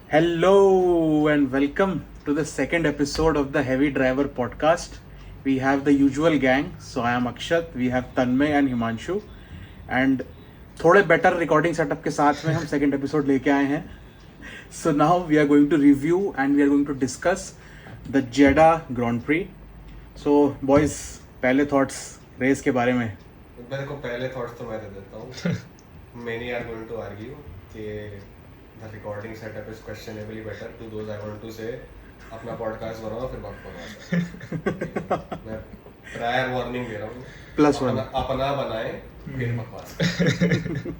Hello and welcome to the second episode of the Heavy Driver podcast. We have the usual gang. So I am Akshat, we have Tanmay and Himanshu. And थोड़े better recording setup के साथ में हम second episode लेके आए हैं. So now we are going to review and we are going to discuss the Jeddah Grand Prix. So boys, पहले thoughts race के बारे में. मेरे को पहले थॉट्स तो मैं दे देता हूँ. Many are going to argue कि the recording setup is questionably better. To those I want to say, अपना podcast बनाओ फिर बकवास. मैं प्रायर वार्निंग दे रहा हूँ. +1 अपना बनाए फिर बकवास.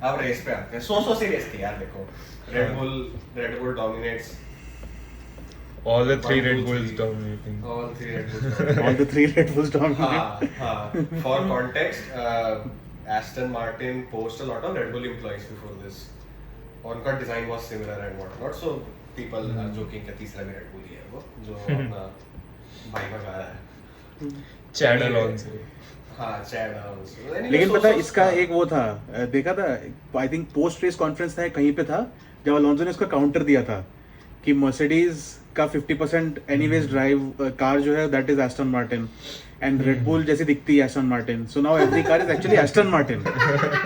अब रेस पे आते हैं. सो सी रेस थी यार. देखो Red Bull dominates. All the three Red Bulls dominating. All three Red Bulls. all the three Red Bulls dominating. हाँ. For context, Aston Martin poached a lot of Red Bull employees before this. उनका design was similar and whatnot, so people are joking कि तीसरा भी Red Bull ही है वो जो अपना भाई भगा रहा है. Chad Alonso. हाँ, Chad Alonso. लेकिन पता है इसका एक वो था, देखा था, I think post race conference था कहीं पे था जब अलोंसो ने इसका काउंटर दिया था कि मर्सिडीज का 50% एनीवेज ड्राइव कार जो है that is Aston Martin and Red Bull जैसी दिखती है Aston Martin. So now every car is actually Aston Martin.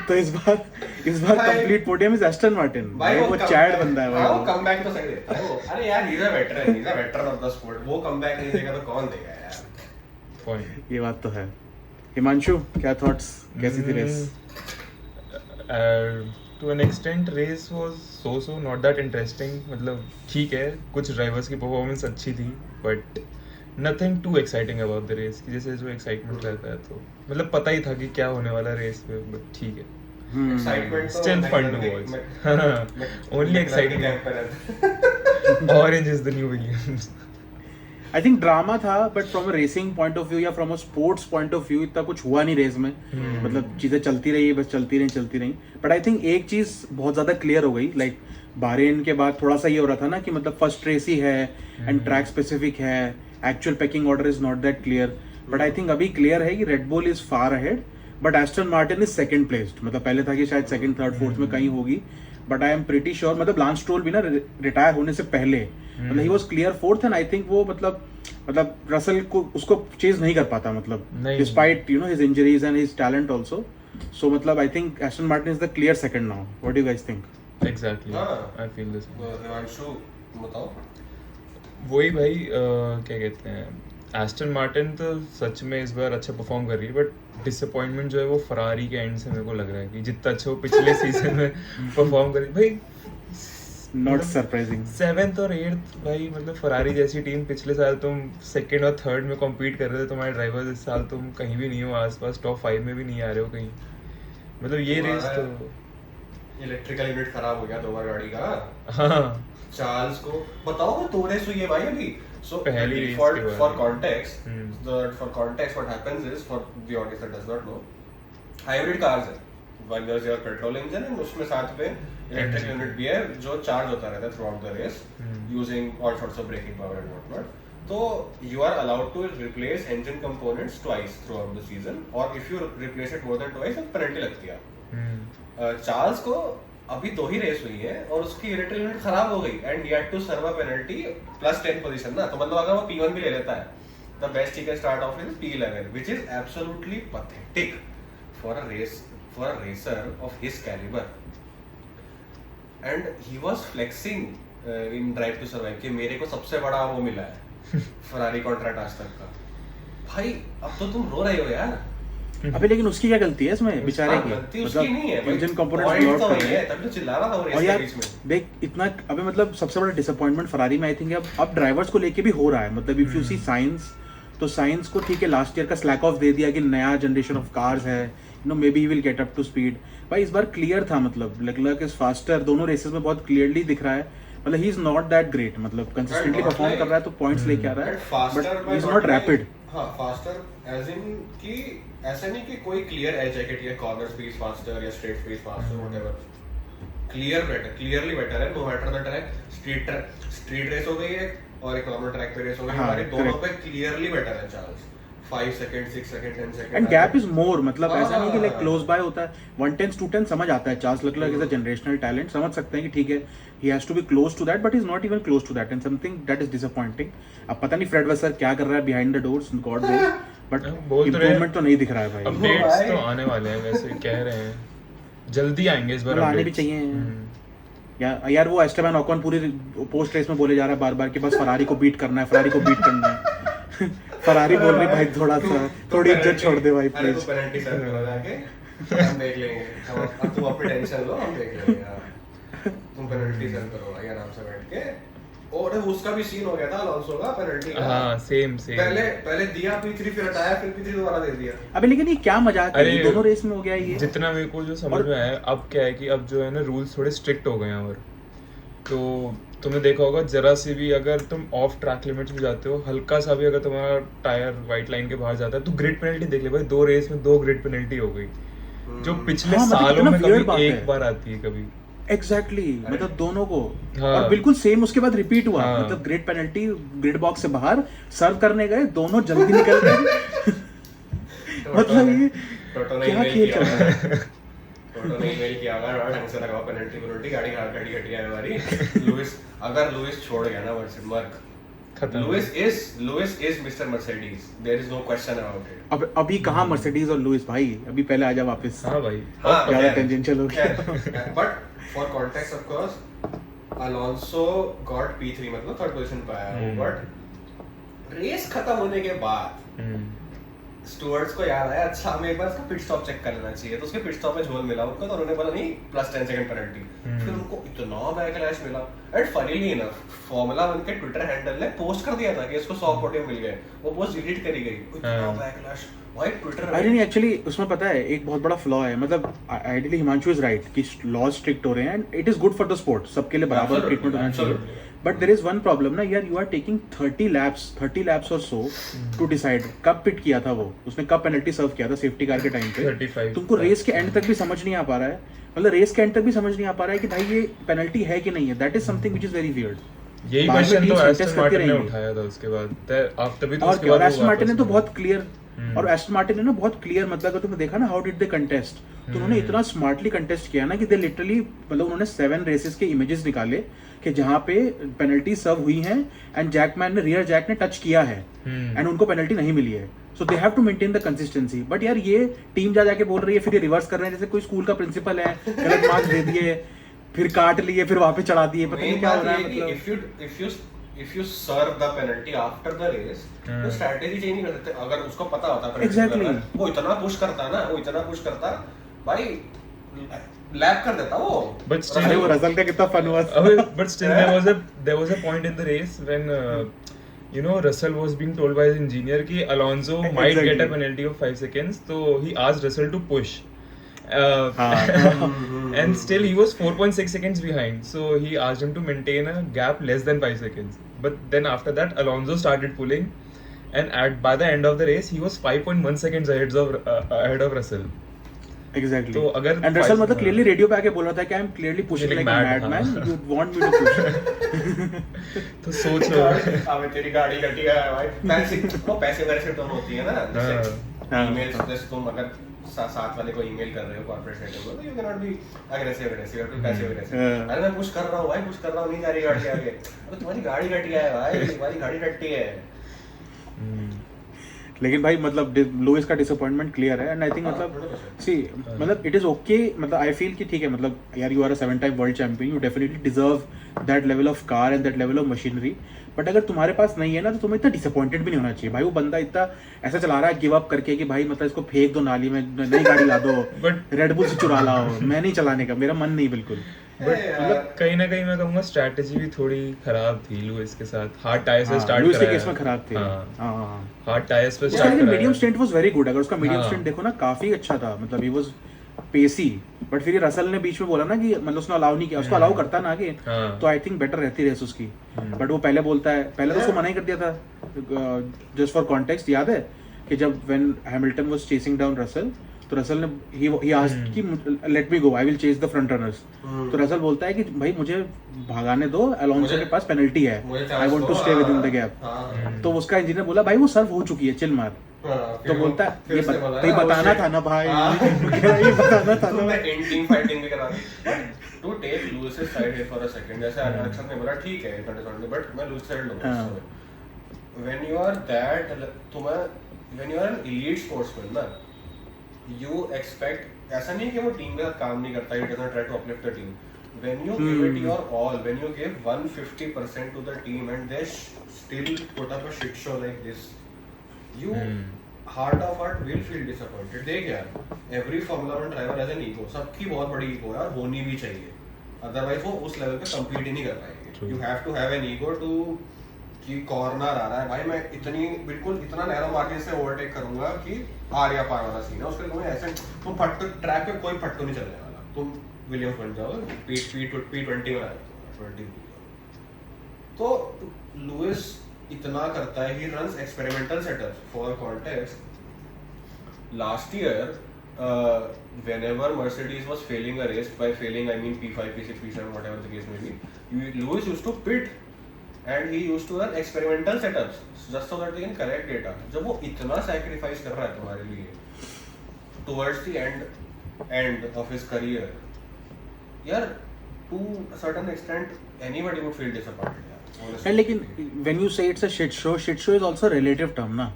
तो इस बार complete podium is Aston Martin. भाई वो चैड बंदा है भाई. वो कमबैक तो सही देता है वो. अरे यार he is a veteran of the sport. वो कमबैक नहीं देगा तो कौन देगा यार. Point. ये बात तो है. हिमांशु क्या थॉट्स, कैसी थी race? To an extent race was so not that interesting. मतलब ठीक है, कुछ ड्राइवर्स की परफॉर्मेंस अच्छी थी but nothing too exciting about the race. कि जैसे जो एक्साइटमेंट रहता है तो मतलब पता ही था कि क्या होने वाला रेस में, बट ठीक है. Excitement तो Still fun to watch. Only exciting. Orange is the new Williams. I think drama था but from a racing point of view या from a sports point of view इतना कुछ हुआ नहीं रेस में. मतलब चीजें चलती रही, बस चलती रही. बट आई थिंक एक चीज बहुत ज्यादा क्लियर हो गई. लाइक बारेन के बाद थोड़ा सा ये हो रहा था ना कि मतलब फर्स्ट रेस ही है एंड ट्रैक स्पेसिफिक है, actual packing order is not that clear. But I think अभी क्लियर है कि red bull is far ahead but Aston Martin is second placed. मतलब पहले था कि शायद सेकंड थर्ड फोर्थ में कहीं होगी but I am pretty sure. मतलब लांस स्ट्रोल भी ना रिटायर होने से पहले मतलब ही was clear fourth and I think वो मतलब रसल को उसको चेज नहीं कर पाता मतलब despite you know his injuries and his talent also. सो मतलब I think Aston Martin is the clear second now. What do you guys think? Exactly. I feel this. Himanshu बताओ. वही भाई क्या कहते हैं, एस्टन मार्टिन तो सच में इस बार अच्छा परफॉर्म कर रही है बट डिसअपॉइंटमेंट जो है वो फरारी के एंड से मेरे को लग रहा है कि जितना अच्छा वो पिछले सीजन में परफॉर्म कर रही भाई. Not surprising. 7th और 8th भाई, मतलब फरारी जैसी टीम पिछले साल तुम सेकंड और थर्ड में कॉम्पीट कर रहे थे. तुम्हारे ड्राइवर्स इस साल तुम कहीं भी नहीं हो आसपास, टॉप 5 में भी नहीं आ रहे हो कहीं. मतलब ये रेस तो इलेक्ट्रिकल यूनिट खराब हो गया 2 बार गाड़ी का. हाँ. चार्ल्स को बताओ ना 2 रेस हुई है भाई अभी. So पहली रेस for के बाद. for context, what happens is, for the audience that does not know, hybrid cars है. One there's your petrol engine and उसमें साथ पे इलेक्ट्रिक यूनिट भी है जो चार्ज होता रहता है throughout the race using all sorts of braking power and whatnot. तो you are allowed to replace engine components twice throughout the season, or if you replace it more than twice, एक penalty लगती है. Charles को अभी 2 ही race हुई है और उसकी इलेक्ट्रिक यूनिट खराब हो गई and he had to serve a penalty +10 position ना. तो मतलब अगर वो P1 भी ले लेता है, the best he can start off is P11, which is absolutely pathetic for a racer of his calibre. And he was flexing in drive to survive कि मेरे को सबसे बड़ा वो मिला है फरारी कॉन्ट्रैक्ट आज तक का. भाई अब तो तुम रो रहे हो यार. अबे लेकिन उसकी क्या गलती है इसमें बेचारे की? मतलब इंजन कंपोनेंट्स ब्लॉक कर रहे हैं तब तो चिल्ला रहा था वो रेस के बीच में. देख इतना अबे मतलब सबसे बड़ा डिसअपॉइंटमेंट फरारी में आई थिंक अब ड्राइवर्स को लेके भी हो रहा है. मतलब इफ यू सी साइंस, तो साइंस को ठीक है लास्ट ईयर का स्लैक ऑफ दे दिया कि नया जनरेशन ऑफ कार्स है, you know maybe he will get up to speed. भाई इस बार क्लियर था, मतलब लेक्लर्क इज फास्टर. दोनों रेसेस में बहुत क्लियरली दिख रहा है. मतलब he is not that great, मतलब कंसिस्टेंटली परफॉर्म कर रहा है तो पॉइंट्स लेके आ रहा है but he is not rapid. हाँ, फास्टर एज इन कि ऐसा नहीं कि कोई क्लियर एज है कि ये कॉर्नर स्पीड फास्टर या straight speed faster whatever. Clearly better है no matter the track. Street race हो गई है और एक नॉर्मल ट्रैक पे रेस हो गई, हमारे दोनों पे क्लियरली बेटर है Charles. 5 second 6 second 10 second and gap is more, मतलब ऐसा नहीं कि हाँ। लाइक क्लोज बाय होता है 110 210 समझ आता है, Charles Leclerc is a generational talent, समझ सकते हैं कि ठीक है he has to be close to that, but is not even close to that and something that is disappointing. अब पता नहीं फ्रेड वेसल क्या कर रहा है behind the doors, God knows, but बोल तो रहे हैं। इंप्रूवमेंट तो नहीं दिख रहा है भाई। अपडेट्स तो आने वाले हैं, वैसे कह रहे हैं जल्दी आएंगे इस बार मतलब आने भी updates। चाहिए यार वो एस्टेबन ओकॉन पूरी पोस्ट रेस में बोले जा रहा है बार-बार कि बस फरारी को बीट करना है, फरारी को बीट करना है। फरारी बोल रही भाई थोड़ी इज्जत छोड़ दे भाई अरे प्लीज। तू पेनल्टी सर्व करो जाके, हम देख लेंगे। अब तुम अपनी टेंशन लो, हम देख लेंगे यार। तुम पेनल्टी सर्व करो भाई आराम से बैठ के। और उसका भी सीन हो गया था अलोंसो का पेनल्टी का। हाँ सेम पहले दिया P3 फिर हटाया, फिर P3 दोबारा दे दिया। अबे लेकिन ये क्या मजाक है, अरे ये दोनों रेस में हो गया ये। जितना मेरे को जो समझ में आया अब क्या है कि अब जो है ना रूल्स थोड़े स्ट्रिक्ट हो गए हैं। और तो तुमने देखा होगा जरा से भी अगर तुम ऑफ ट्रैक लिमिट्स में जाते हो, हल्का सा भी अगर तुम्हारा टायर वाइट लाइन के बाहर जाता है तो ग्रिड पेनल्टी देख ले भाई, 2 रेस में 2 ग्रिड पेनल्टी हो गई, जो पिछले हाँ, मतलब सालों कितना में weird बात कभी है। एक बार आती है कभी। एग्जैक्टली मतलब दोनों को हाँ। और बिल्कुल सेम उसके बाद रिपीट हुआ। हाँ। मतलब ग्रिड पेनल्टी, ग्रिड बॉक्स से बाहर सर्व करने गए, दोनों जल्दी निकल गए। मतलब ये टोटो ने क्या email खेल किया चल रहा है? टोटो ने ईमेल किया होगा ढंग से लगाओ पेनल्टी गाड़ी घटिया है हमारी। लुइस छोड़ गया ना मर्क, खत्म। Lewis is mister Mercedes, there is no question about it. अब अभी कहाँ मर्सिडीज और लुइस भाई, अभी पहले आजा वापस। हाँ भाई हाँ, ज्यादा खैर, टेंजेंशियल हो गया। खैर, but for context of course, Alonso got P3 मतलब थर्ड पोजीशन पे आया वो, बट रेस खत्म होने के बाद स्टुअर्ट्स को याद आया अच्छा हमें एक बार इसका पिट स्टॉप चेक कर लेना चाहिए, तो उसके पिट स्टॉप में झोल मिला उनको, तो उन्होंने बोला नहीं +10 सेकंड पेनल्टी। फिर उनको इतना बैकलैश मिला एंड फनीली इनफ फॉर्मूला 1 के ट्विटर हैंडल ने पोस्ट कर दिया था कि इसको 100 पोडियम मिल गए, वो पोस्ट डिलीट करी गई। इतना बैकलैश भाई ट्विटर अरे नहीं एक्चुअली उसमें पता है एक बहुत बड़ा फ्लॉ है, मतलब आइडियली हिमांशु इज राइट कि लॉ स्ट्रिक्ट हो रहे हैं and it is good for the sport, सबके लिए बराबर Absolutely, ट्रीटमेंट होना चाहिए। absolutely. But there is one problem ना यार, यू आर टेकिंग 30 लैप्स और सो टू डिसाइड कब पिट किया था वो, उसने कब पेनल्टी सर्व किया था सेफ्टी कार के टाइम पे। 35 तुमको रेस के एंड तक भी समझ नहीं आ पा रहा है, मतलब रेस के एंड तक भी समझ नहीं आ पा रहा है कि भाई ये पेनल्टी है कि नहीं है। That is something which is very weird. यही बाद में क्वेश्चन तो teams एस्टन contest करती मार्टिन ने रहेंगी। उठाया था उसके बाद आफ्टर भी, तो और उसके क्या, बाद एस्टन मार्टिन ने तो बहुत क्लियर, हम्म। और एस्टन मार्टिन ने ना बहुत क्लियर, मतलब अगर तुमने देखा ना हाउ डिड दे कंटेस्ट, तो उन्होंने इतना स्मार्टली कंटेस्ट किया ना कि दे लिटरली मतलब उन्होंने 7 रेसेस के इमेजेस निकाले कि जहाँ पे पेनल्टी सर्व हुई हैं एंड जैकमैन ने, रियर जैक ने टच किया है एंड उनको पेनल्टी नहीं मिली है। So they have to maintain the consistency. But यार ये टीम जा जाके बोल रही है, फिर ये रिवर्स कर रहे हैं जैसे कोई स्कूल का प्रिंसिपल है, गलत मार्क्स दे दिए, फिर काट लिए, फिर वापस चढ़ा दिए, पता नहीं क्या हो रहा है। मतलब if you serve the penalty after the race, तो strategy change नहीं कर सकते। अगर उसको पता होता penalty Exactly. करना है, वो इतना पुश करता भाई लैप कर देता वो। But still- अरे वो रसल का कितना फन हुआ। but still there was a point in the race when you know Russell was being told by his engineer कि Alonso might get a Exactly. penalty of 5 seconds, so he asked Russell to push. हाँ। And still he was 4.6 seconds behind, so he asked him to maintain a gap less than 5 seconds. But then after that Alonso started pulling, and by the end of the race he was 5.1 seconds ahead of Russell. Exactly. तो अगर and Russell मतलब हाँ। Clearly radio पे आके बोल रहा था कि I am clearly pushing Feeling like a mad, madman, हाँ। You want me to push. तो सोच लो। अबे तेरी गाड़ी घटिया है भाई। पैसे वैसे दोनों होती है ना, हाँ। ईमेल जैसे तुम अगर साथ वाले को ईमेल कर रहे हो कॉर्पोरेट सेटिंग को, तो you can not be aggressive to passive aggressive. हाँ। अरे मैं पुश कर रहा हूं भाई, पुश कर रहा हूं, नहीं जा रही गाड़ी आगे। अबे तुम्हारी गाड़ी घटिया है भाई, तुम्हारी गाड़ी टट्टी है। लेकिन भाई मतलब लुइस का डिसअपॉइंटमेंट क्लियर है एंड आई थिंक मतलब 100%. सी मतलब इट इज ओके, मतलब आई फील कि ठीक है, मतलब यार you are a 7 time world champion, you definitely deserve that level of car and that level of machinery. But अगर तुम्हारे पास नहीं है ना, तो तुम्हें इतना डिसअपॉइंटेड भी नहीं होना चाहिए भाई। वो बंदा इतना ऐसा चला रहा है गिव अप करके कि भाई मतलब इसको फेंक दो नाली में, नई गाड़ी ला दो, But- रेड बुल से चुरा लाओ। मैं नहीं चलाने का, मेरा मन नहीं बिल्कुल। मतलब कहीं ना कहीं मैं कहूँगा स्ट्रैटेजी भी थोड़ी खराब थी लुइस के साथ। हार्ड टायर से हाँ, स्टार्ट लुइस के कराया। केस में खराब थी। हाँ, हाँ। हार्ड टायर्स पे उसका स्टार्ट लेकिन कराया। Medium stint was very good. अगर उसका मीडियम हाँ। स्टेंट देखो ना, काफी अच्छा था, मतलब ही वाज पेसी। बट फिर ये रसल ने बीच में बोला ना कि मतलब उसने अलाउ नहीं किया, उसको अलाउ करता ना आगे, हाँ। तो आई थिंक बेटर रहती रेस उसकी। बट वो पहले बोलता है, पहले तो उसको मना ही कर दिया था। जस्ट फॉर कॉन्टेक्स्ट याद है कि जब when Hamilton was chasing down Russell, तो रसल ने ही आस्क्ड कि let me go, I will chase the front runners. तो रसल बोलता है कि भाई मुझे भागाने दो, अलोंसो के पास पेनल्टी है, I want to stay within the gap. तो उसका इंजीनियर बोला भाई वो सर्व हो चुकी है, चिल मार। तो बोलता है फिर ये उसने बोला तो ये ना, बताना उसे- था ना भाई हाँ। ये बताना था ना तुमने टीम फाइटिंग भी करा दी to take Lewis side here for a second जैसे अक्षत ने बोला ठीक है इतना डिसऑर्डर बट मैं लुइस साइड लूंगा हाँ। उस समय when you are that when you are an elite sportsman ना यू एक्सपेक्ट ऐसा नहीं कि वो टीम के साथ काम नहीं करता he doesn't try to uplift the team when you give it your all when you give 150% to the team and they still put up a shit show like this you heart of heart will feel disappointed देख यार every Formula 1 driver has an ego सबकी बहुत बड़ी ego है और होनी भी चाहिए otherwise वो उस लेवल पे compete ही नहीं कर पाएंगे you have to have an ego to कि कॉर्नर आ रहा है भाई मैं इतनी बिल्कुल इतना नैरो मार्जिन से ओवरटेक करूंगा कि आर्या पार वाला सीन है उसके लिए तुम्हें ऐसे तुम फट्टू ट्रैक पे कोई फट्टू नहीं चलने वाला तुम विलियम्स बन जाओ P20 में आया 20 तो लुइस इतना करता है he runs experimental setup for context last year whenever Mercedes was failing a race by failing I mean P5 P6 P7 whatever the case may be Lewis used to pit and he used to run experimental setups just so that they can correct data जब वो इतना sacrifice कर रहा है तुम्हारे लिए towards the end of his career यार to a certain extent anybody would feel disappointed यार honestly. लेकिन when you say it's a shit show is also relative term ना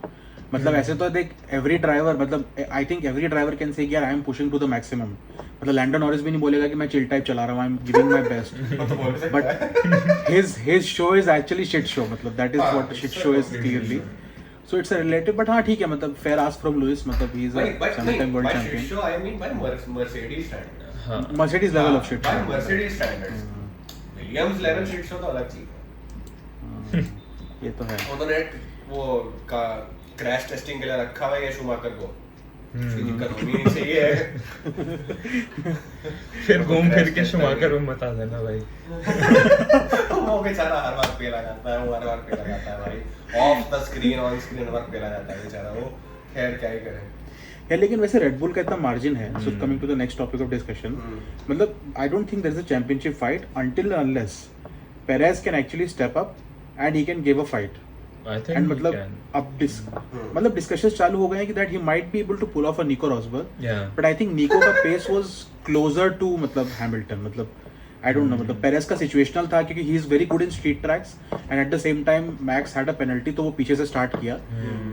मतलब ऐसे तो देख एवरी ड्राइवर मतलब I think every driver can say यार I am pushing to the maximum मतलब लैंडन नॉरिस भी नहीं बोलेगा कि मैं चिल टाइप चला रहा हूँ I am giving my best वो तो बोल सकता है but his show is actually shit show मतलब दैट इज हाँ, what shit it's a show is completely clearly different. So it's a relative but हाँ ठीक है मतलब फेयर आस्क फ्रॉम लुइस मतलब he is a by sometime world shit champion show I mean by Mercedes standards हाँ Mercedes level of shit by Mercedes standards Williams level shit show तो अलग चीज है ये तो है उन्होंने वो का क्रैश टेस्टिंग के लिए रखा हुआ है शूमाकर को उसकी दिक्कत होनी नहीं चाहिए फिर घूम फिर के शुमाकर में बता देना भाई वो बेचारा हर बार पेला जाता है वो हर बार पेला जाता है भाई off the screen on screen हर बार पेला जाता है बेचारा वो खैर क्या ही करें है लेकिन वैसे रेड बुल का इतना मार्जिन है so coming to the next topic of discussion मतलब I don't think there is a championship fight until unless Perez can actually step up and he can give a fight I and think मतलब अब मतलब discussions चालू हो गए हैं कि that he might be able to pull off a Nico Rosberg या but I think Nico का पेस वाज क्लोजर टू मतलब हैमिल्टन मतलब आई डोंट नो मतलब पेरेज का सिचुएशनल था क्योंकि he is very good in street tracks and at the same time max had a penalty तो वो पीछे से स्टार्ट किया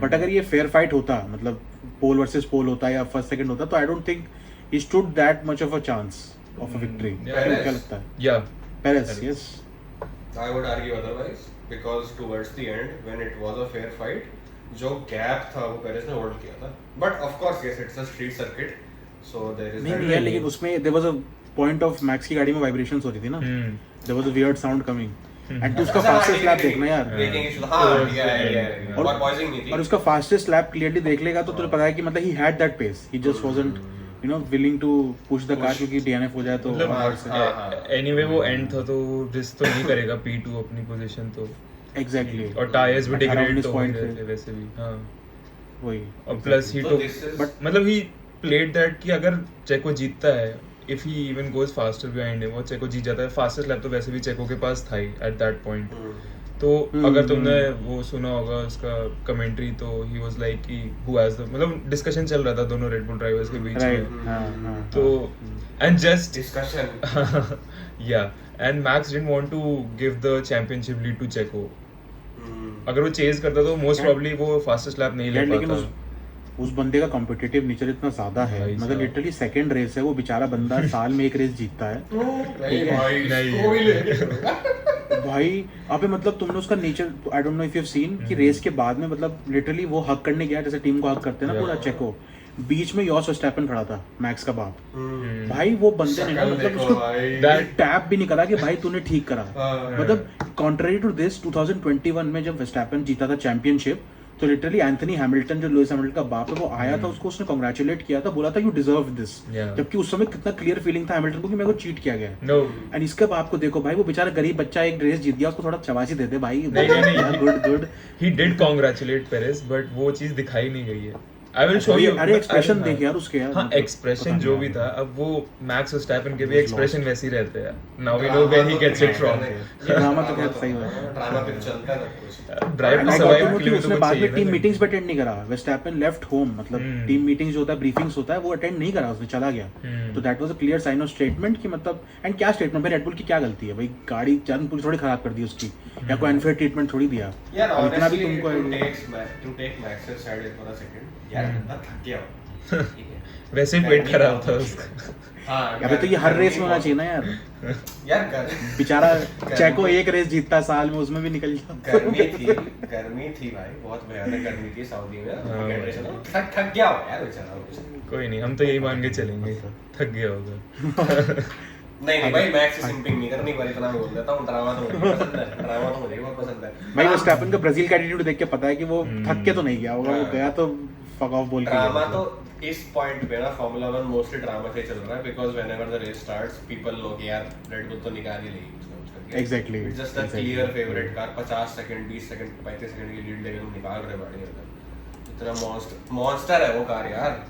बट अगर ये फेयर फाइट होता मतलब पोल वर्सेस पोल होता या फर्स्ट सेकंड होता तो आई don't think he stood that much of a chance of a victory Perez? क्या लगता है या Perez yes I would argue otherwise because towards the end when it was a fair fight जो gap था वो Perez ने hold किया था but of course yes it's a street circuit so there is नहीं यार लेकिन उसमें there was a point of Max की गाड़ी में वाइब्रेशंस हो रही थी ना there was a weird sound coming and उसका फास्टेस्ट लैप देखना यार ब्रेकिंग इशू हां या और पॉइजिंग नहीं थी और उसका फास्टेस्ट लैप क्लियरली देख लेगा तो तुझे पता है कि मतलब he had that pace he just wasn't you know willing to push the car क्योंकि डीएनएफ हो जाए तो hard से हाँ। एनीवे वो एंड था तो रिस्क तो नहीं करेगा P2 अपनी पोजीशन तो एग्जैक्टली और टायर्स भी Around डिग्रेड this तो हो point रहे पे। थे वैसे भी हाँ वही और प्लस ही So तो this is- बट मतलब ही प्लेड दैट कि अगर चेको जीतता है if he even goes faster behind him और चेको जीत जाता है फास्टेस्ट लैप तो वैसे भी चेको के पास था ही एट दैट पॉइंट तो अगर तुमने वो सुना होगा उसका कमेंट्री तो ही वाज लाइक कि हु हैज द मतलब डिस्कशन चल रहा था दोनों रेड बुल ड्राइवर्स के बीच राइट में हां तो एंड जस्ट डिस्कशन या and Max didn't want to give the championship lead to Checo अगर वो चेज करता तो मोस्ट प्रोबब्ली वो फास्टेस्ट लैप नहीं ले यार लेकिन पाता उस बंदे का कॉम्पिटिटिव नेचर इतना ज्यादा है भाई मतलब साहब। लिटरली सेकंड रेस है वो बेचारा बंदा साल में एक रेस जीतता है नहीं भाई नहीं। इसको भी लेके भाई अबे मतलब तुमने उसका nature I don't know if you have seen कि रेस के बाद में मतलब लिटरली वो हक करने गया जैसे टीम को हक करते हैं ना पूरा चेको बीच में यॉस वर्स्टैपेन खड़ा था मैक्स का बाप भाई वो बंदे ने ना शक्ल मतलब देखो उसको भाई टैप भी नहीं करा कि भाई तूने ठीक करा हाँ। मतलब कॉन्ट्ररी टू दिस 2021 में जब वर्स्टैपेन जीता था चैंपियनशिप तो लिटरली एंथनी हैमिल्टन जो लुइस हैमिल्टन का बाप है वो आया था उसको उसने कांग्रेचुलेट किया था बोला था यू डिजर्व दिस Yeah. जबकि उस समय कितना क्लियर फीलिंग था हैमिल्टन को कि मेरे को चीट किया गया है नो एंड इसके बाप को देखो भाई वो बेचारा गरीब बच्चा एक रेस जीत गया उसको थोड़ा चवासी दे भाई नहीं। Good good he did congratulate Perez but वो चीज दिखाई नहीं गई है I will show you. अरे एक्सप्रेशन हाँ, देख यार उसके यार, हाँ मतलब एक्सप्रेशन पता जो नहीं भी यार। था, अब वो मैक्स वर्स्टैपन के भी Was एक्सप्रेशन lost. वैसे ही रहते हैं. Now we know where he gets it from. Drama तो खैर सही बात है। ड्रामा पे चलता है सब कुछ। Drive And to I got to survive know के कि लिए भी तो उसने कुछ बाद में चाहिए टीम ना. मीटिंग्स भी अटेंड नहीं करा। Verstappen left home, मतलब टीम मीटिंग्स जो होता है, ब्रीफिंग्स होता है, वो अटेंड नहीं करा, उसने चला गया। तो that was a clear sign of statement कि मतलब, एंड क्या स्टेटमेंट भाई, रेड बुल की क्या गलती है भाई, गाड़ी जानबूझ थोड़ी खराब कर दी उसकी, या कोई अनफेयर ट्रीटमेंट थोड़ी दिया। यार और इतना भी honestly, तुमको to take Max's side for a second, यार बंदा थक गया हो। ठीक है। वैसे ही पेट खराब था उसका. हाँ, अबे तो ये हर गर्मी रेस में होना बहुत- चाहिए ना यार। यार बेचारा चेको एक रेस जीतता है साल में, उसमें भी निकल जाता। गर्मी थी भाई, बहुत भयानक गर्मी थी सऊदी में। हाँ, Dehydration हो, थक गया हो यार बेचारा। कोई नहीं, हम तो यही मान के चलेंगे, थक गया होगा. नहीं भाई, मैक्स सिंपिंग नहीं करनी, पर इतना बोल देता हूँ, ड्रामा तो मुझे पसंद है, ड्रामा तो मुझे बहुत पसंद है। भाई वर्स्टैपन का ब्राजील का एटीट्यूड देख के पता है कि वो थक के तो नहीं गया होगा, वो गया तो फक ऑफ बोल के ड्रामा गया। तो इस पॉइंट पे ना Formula 1 मोस्टली ड्रामा से चल रहा है, because whenever the race starts people know कि यार रेड बुल तो निकाल ही लेगी। Exactly, it's just a exactly. Clear favourite car, 50 second 20 second 35 second की लीड लेके हम निकाल रहे गाड़ी अंदर। इतना मॉन्स्टर है वो कार यार,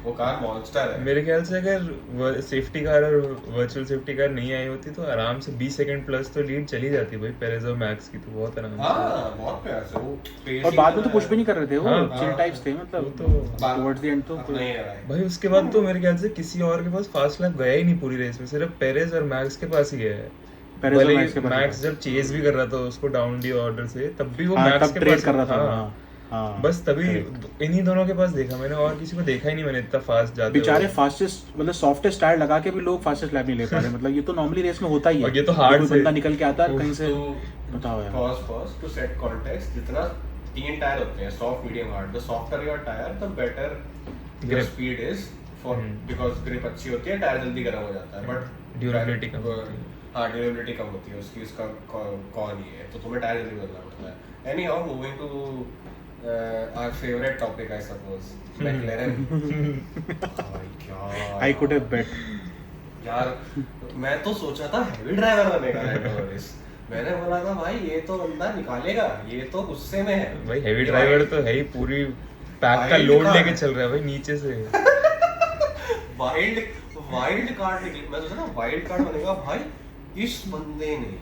वो कार मॉन्स्टर है। मेरे ख्याल से अगर सेफ्टी कार और वर्चुअल सेफ्टी कार नहीं आई होती तो आराम से 20 सेकंड प्लस तो लीड चली जाती भाई पेरेज और मैक्स की, तो बहुत आराम से. हाँ, बहुत प्यार से वो pace और ही बाद में तो इतना कुछ भी नहीं कर रहे थे वो, हाँ, चिल हाँ। टाइप्स थे, मतलब वो तो टुवर्ड्स द एंड तो अपना ही है भाई। भाई उसके बाद तो मेरे ख्याल से किसी और के पास फास्ट लैप गया ही नहीं पूरी रेस में, सिर्फ पेरेज और मैक्स के पास ही गया है. पेरेज और भले मैक्स के पास मैक्स जब चेज भी कर रहा था उसको डाउन डी ऑर्डर से, तब भी वो हाँ, मैक्स तब के ट्रेड पास कर रहा था। हाँ. हाँ, हाँ, बस तभी correct. इन्हीं दोनों के पास देखा मैंने, और किसी को देखा ही नहीं मैंने इतना फास्ट जाते बेचारे हुए. फास्टेस्ट, मतलब सॉफ्टेस्ट टायर लगा के भी लोग फास्टेस्ट लैप नहीं ले पा रहे, मतलब ये तो नॉर्मली रेस में होता ही है। और ये तो hard कोई से- बंदा निकल के आता है कहीं से, तो बताओ यार। pause to set context, जितना 3 टायर होते हैं, soft medium hard, the softer your tyre the better your Grip. Speed is for, because grip अच्छी होती है, टायर जल्दी गर्म हो जाता है, बट Durability कम होती है. हाँ, ड्यूरेबिलिटी कम होती है उसकी, उसका कौन ही है, तो तुम्हें टायर जल्दी बदलना पड़ता है। Anyhow, moving to our favourite topic I suppose, McLaren. भाई क्या आई कुड हैव बेट। यार, मैं तो सोचा था हैवी ड्राइवर बनेगा लैंडो नॉरिस। मैंने बोला था भाई ये तो बंदा निकालेगा, ये तो गुस्से में है भाई हैवी ये ड्राइवर भाई- तो है ही, पूरी पैक का Wild लोड car. लेके चल रहा है भाई नीचे से. वाइल्ड कार्ड निकली। मैं सोचा ना वाइल्ड कार्ड बनेगा भाई। इस बंदे ने,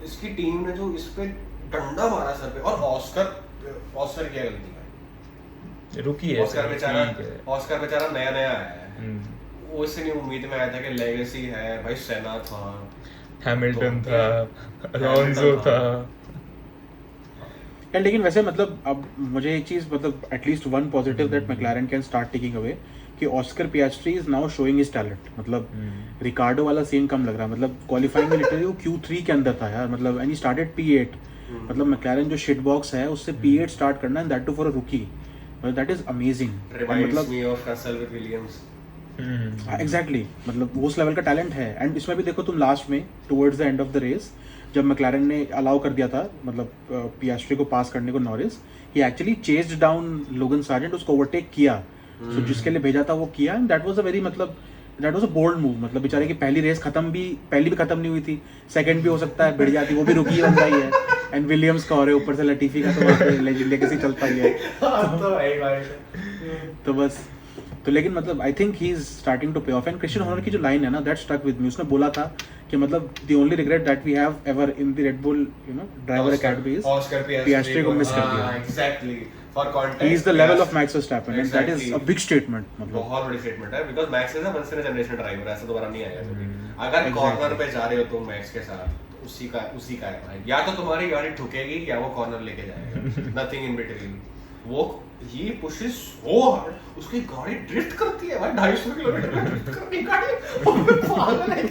इसकी टीम ने जो इस पे डंडा मारा सर पे, और ऑस्कर की क्या गलती भाई? रुकी है ऑस्कर सर, बेचारा, ठीक है. ऑस्कर बेचारा नया आया है, हम्म. वो इससे नहीं उम्मीद में आया था कि लेगेसी है भाई, सेना था, हैमिल्टन तो- था, अलोंसो था. यार लेकिन वैसे मतलब अब मुझे एक चीज, मतलब at least one positive that McLaren can start taking away, कि Oscar Piastri is now showing his talent. मतलब रिकार्डो वाला सीन कम लग रहा है, मतलब क्वालिफाइंग में लिटरली वो Q3 के अंदर था यार, मतलब एंड ही स्टार्टेड P8। मतलब मैक्लारेन जो शिट बॉक्स है उससे P8 स्टार्ट करना, and that too for a rookie, that is amazing. Reminds मतलब me of Russell with Williams. Exactly, मतलब उस लेवल का टैलेंट है। एंड इसमें भी देखो तुम लास्ट में towards the end of the race, जब मैक्लारेन ने अलाउ कर दिया था मतलब पियास्ट्री को पास करने को Norris, he actually chased down Logan Sargeant, उसको ओवरटेक किया, सो जिसके लिए भेजा था वो किया, and that was a very, मतलब that was a bold move. मतलब बेचारे की पहली रेस पहली भी खत्म नहीं हुई थी, सेकंड भी हो सकता है भिड़ जाती, वो भी रुकी बंदा ही है, एंड विलियम्स का और है ऊपर से लटीफी का, तो वहाँ पे लेगेसी चलता ही है। तो भाई तो बस, तो लेकिन मतलब I think he is starting to pay off. And Christian Horner की जो लाइन है ना, दैट स्टक विद मी। उसने बोला था कि मतलब the only regret that we have ever in the Red Bull driver academy is Oscar Piastri को मिस कर दिया। Exactly, for context he is the level of Max Verstappen, and that is Exactly. A big statement. मतलब बहुत बड़ी statement है, because Max is a once in a generation driver, ऐसा दोबारा नहीं आएगा कभी। अगर Exactly. कॉर्नर पे जा रहे हो तुम मैक्स के साथ, तो उसी का है भाई, या तो तुम्हारी गाड़ी ठुकेगी या वो कॉर्नर लेके जाएगा, नथिंग इन बिटवीन। वो ये पुशेस सो हार्ड, उसकी गाड़ी ड्रिफ्ट करती है भाई, 250 किलोमीटर पे ड्रिफ्ट करती गाड़ी, वो पागल है।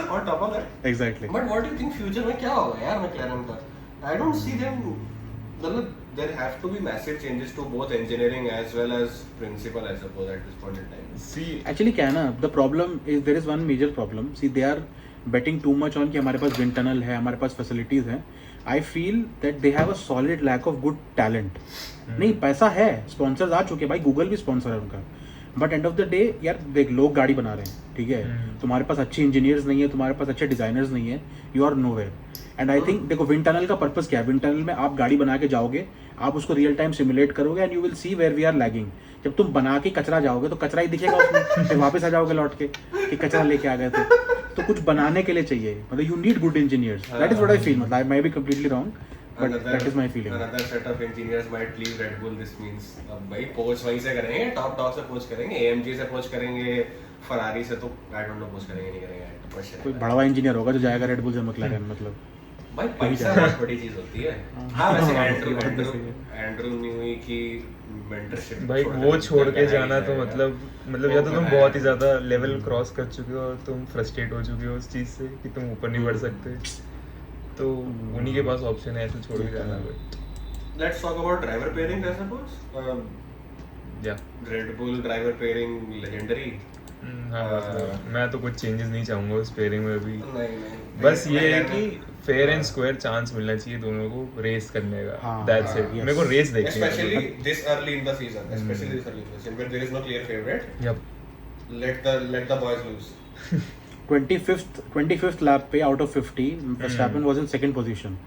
और top of that, exactly, but what do you think future में क्या होगा यार मैक्लेरन का? आई डोंट सी देम, मतलब there have to be massive changes to both engineering as well as principal, I suppose, at this point in time. See actually क्या है ना, the problem is there is one major problem. See they are betting too much on कि हमारे पास wind tunnel है, हमारे पास facilities हैं। I feel that they have a solid lack of good talent. नहीं, पैसा है, स्पॉन्सर्स आ चुके भाई, गूगल भी स्पॉन्सर है उनका, but and of the day यार देख, लोग गाड़ी बना रहे हैं, ठीक है, तुम्हारे पास अच्छे इंजीनियर्स नहीं है, तुम्हारे पास अच्छे डिजाइनर्स नहीं है, you are nowhere. And I think देखो विंड टनल का पर्पस क्या है, विंड टनल में आप गाड़ी बना के जाओगे, आप उसको रियल टाइम सिमुलेट करोगे and you will see where we are lagging. जब तुम बना के कचरा जाओगे तो कचरा ही दिखेगा उसमें, फिर वापस आ जाओगे लौट के कि कचरा लेके आ गए थे। तो कुछ बनाने के लिए चाहिए, मतलब you need good engineers, that is what I feel. मतलब I may be completely wrong, but that is my feeling. Another set of engineers might leave Red Bull. This means अब भाई कोच वहीं से करेंगे, टॉप से coach करेंगे, AMG से coach करेंगे, फरारी से तो आई डोंट नो कोच करेंगे नहीं करेंगे। कोई बड़ा इंजीनियर होगा जो जाएगा रेड बुल से McLaren, मतलब भाई पैसा बहुत बड़ी चीज होती है। हाँ वैसे एंड्रू न्यूई की मेंटरशिप भाई वो छोड़ के जाना तो मतलब या तो तुम बहुत ही ज्यादा लेवल क्रॉस कर चुके हो और तुम फ्रस्ट्रेट हो चुके हो उस चीज से कि तुम ऊपर नहीं बढ़ सकते, तो उन्हीं के पास ऑप्शन है ऐसे छोड़ के जाना। But let's talk about driver pairing I suppose. या Red Bull driver pairing legendary. हाँ मतलब मैं तो कुछ चेंजेस नहीं चाहूंगा उस पेयरिंग में भी। नहीं बस ये है कि फेयर एंड स्क्वायर चांस मिलना चाहिए दोनों को रेस करने का। हाँ, दैट्स इट। मेरे को रेस देखनी है। especially this early in the season, especially this early in the season where there is no clear favorite. Yep. Let the boys lose. 25th lap पे out of 50 Verstappen was in second position.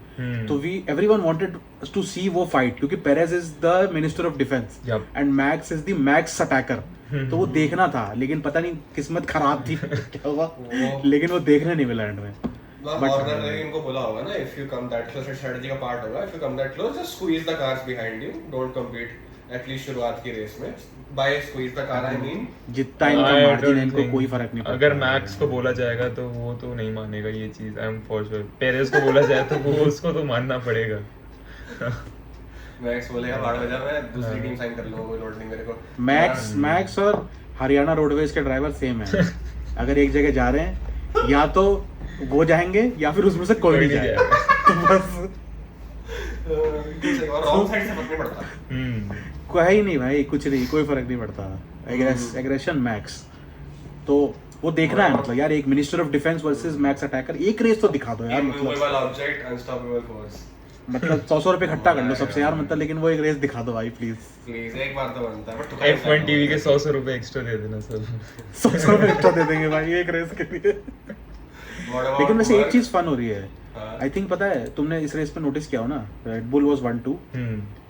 तो everyone wanted to see वो fight क्योंकि Perez is the minister of defense Yep. and Max is the max attacker. तो वो देखना था, लेकिन पता नहीं किस्मत खराब थी क्या हुआ, लेकिन वो देखने नहीं मिला एंड में। Horner ने इनको बोला होगा ना, if you come that close, strategy का part होगा, if you come that close, just squeeze the cars behind you, don't compete. At least शुरुआत की रेस में, by squeeze the car I mean, जितना इनका मार्जिन है इनको कोई फर्क नहीं पड़ता। अगर मैक्स को बोला जाएगा तो वो तो नहीं मानेगा ये चीज, I am for sure. Perez को बोला जाए तो वो उसको तो मानना पड़ेगा। मैक्स बोलेगा भाड़ में जा, मैं दूसरी टीम साइन कर लूंगा, कोई लोड नहीं मेरे को। मैक्स और हरियाणा रोडवेज के ड्राइवर सेम है। अगर एक जगह जा रहे हैं या तो वो जाएंगे या फिर उसमें से कोई नहीं जाएगा। बस और रॉन्ग साइड से फर्क नहीं पड़ता। कोई नहीं भाई, कुछ नहीं, कोई फर्क नहीं पड़ता। एग्रेशन मैक्स तो वो देखना है, मतलब यार एक minister of defence versus max attacker, एक रेस तो दिखा दो यार। इमूवेबल ऑब्जेक्ट अनस्टॉपेबल फोर्स, मतलब 100 रुपए इकट्ठा कर लो सबसे यार, मतलब लेकिन वो एक रेस दिखा दो भाई प्लीज। एक बार तो बनता है। बट F1 टीवी के 100 रुपए एक्स्ट्रा दे देना सब। 100 रुपए एक्स्ट्रा दे देंगे भाई एक रेस के लिए। लेकिन वैसे एक चीज फन हो रही है, आई थिंक पता है तुमने इस रेस पे नोटिस किया हो ना, रेड बुल वाज 1-2,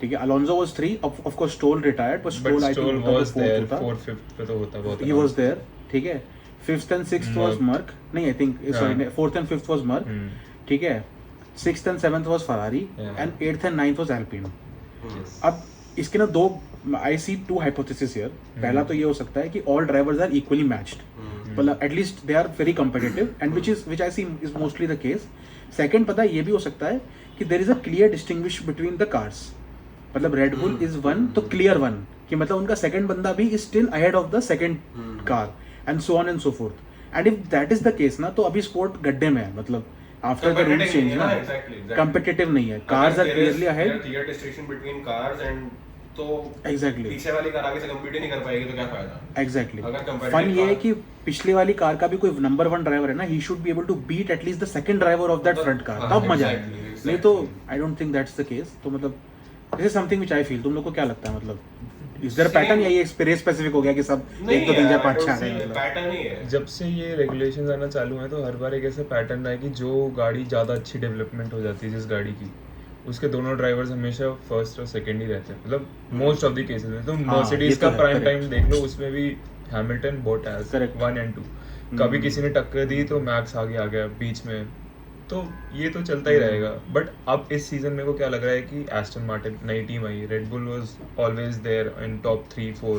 ठीक है, Alonso was 3, of course Stroll retired, but Stroll I think was there 4th 5th पे तो होता बहुत। ही वाज देयर, ठीक है। 5th and 6th was Merc, नहीं I think sorry 4th and 5th was Merc, ठीक है। 6th and 7th was Ferrari and 8th and 9th was Alpine. अब इसके ना दो, I see two hypotheses here. पहला तो ये हो सकता है कि all drivers are equally matched. मतलब at least they are very competitive and which I see is mostly the case. Second पता है ये भी हो सकता है कि there is a clear distinguish between the cars. मतलब Red Bull is one तो clear one कि मतलब उनका second बंदा भी is still ahead of the second car and so on and so forth. And if that is the case ना तो अभी sport गड्ढे में है, मतलब after the rules change ना competitive नहीं है, cars are clearly ahead, clear distinction between cars and तो exactly पीछे वाली कार आगे से compete ही नहीं कर पाएगी तो क्या फायदा। exactly अगर competitive फन ये है car- कि पिछले वाली कार का भी कोई नंबर 1 ड्राइवर है ना, he should be able to beat at least the second driver of that front car, तब मजा है। exactly. नहीं तो I don't think that's the case। तो मतलब this is something which I feel, तुम लोग को क्या लगता है, मतलब इस there पैटर्न या ये स्पेस स्पेसिफिक हो गया कि सब 1 2 3 4 5 6 आ गए, मतलब पैटर्न ही है। जब से ये रेगुलेशंस आना चालू हैं तो हर बार एक ऐसा पैटर्न है कि जो गाड़ी ज़्यादा अच्छी डेवलपमेंट हो जाती है जिस गाड़ी की, उसके दोनों ड्राइवर्स हमेशा फर्स्ट और सेकंड ही रहते हैं, मतलब मोस्ट ऑफ द केसेस में। तो हाँ, मर्सिडीज ये तो का है, प्राइम correct. टाइम देख लो, उसमें भी हैमिल्टन बोटास Correct. 1 and 2, कभी किसी ने टक्कर दी तो मैक्स आगे आ गया बीच में, तो ये तो चलता ही रहेगा। बट अब इस सीजन मेरे को क्या लग रहा है कि एस्टन मार्टिन नई टीम आई, Red Bull was always there in top 3-4,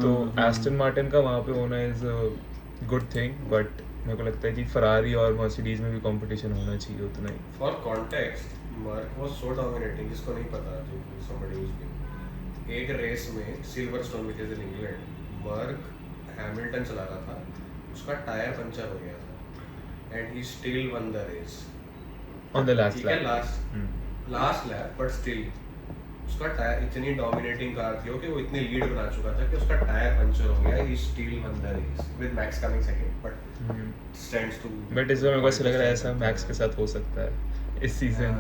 तो एस्टन मार्टिन का वहाँ पे होना is a good thing, but मेरे को लगता है कि फरारी और मर्सिडीज में भी कंपटीशन होना चाहिए उतना ही। For context Mark was so dominating, जिसको नहीं पता, जो somebody who's been एक रेस में Silverstone which is in England, Mark Hamilton चला रहा था, उसका टायर पंचर हो गया था and he still won the race on the last ठीक है, लास्ट लैप, बट स्टिल उसका टायर, इतनी डोमिनेटिंग कार थी कि वो इतने लीड बना चुका था कि उसका टायर पंचर हो गया, he still won the race with Max coming second, but stands to. But इस बार मेरे को ऐसा लग रहा है ऐसा मैक्स के साथ हो सकता है इस सीजन।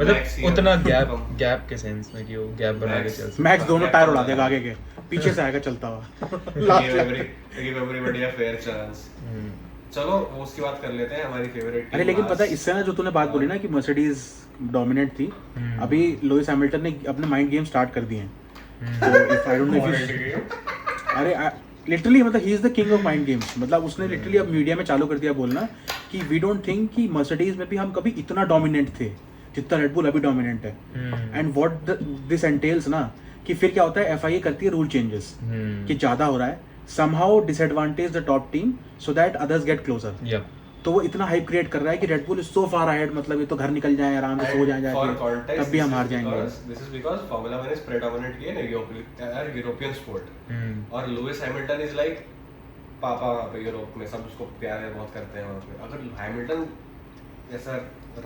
मतलब Max ही उतना है। गैप के सेंस में कि वो गैप बना के Max- चल सकता मैक्स दोनों टायर उड़ा देगा आगे के, पीछे से आएगा चलता हुआ last give everybody a fair chance. है। चलो वो उसकी बात कर लेते हैं हमारी फेवरेट अरे लेकिन पता है इससे ना जो तूने बात बोली ना कि मर्सिडीज डोमिनेट थी, अभी लुइस हैमिल्टन ने अपने माइंड गेम स्टार्ट कर दिए हैं। तो if I don't know if अरे लिटरली मतलब he is the king of mind games. मतलब उसने लिटरली अब मीडिया में चालू कर दिया बोलना कि वी डोंट थिंक कि मर्सिडीज में भी हम कभी इतना डोमिनेंट थे जितना रेड बुल अभी डोमिनेंट है। एंड व्हाट दिस एंटेल्स ना कि फिर क्या होता है, एफआईए करती है रूल चेंजेस कि ज्यादा हो रहा है, somehow disadvantage the top team so that others get closer. Yeah. तो वो इतना हाइप क्रिएट कर रहा है कि red bull is so far ahead, मतलब ये तो घर निकल जाए आराम से सो जाए For जाके, context, तब भी हम हार जाएंगे। This is because Formula 1 is predominantly an European sport. और लुइस हैमिल्टन इज लाइक पापा वहाँ पे यूरोप में, सब उसको प्यार बहुत करते हैं वहाँ पे। अगर हैमिल्टन ऐसा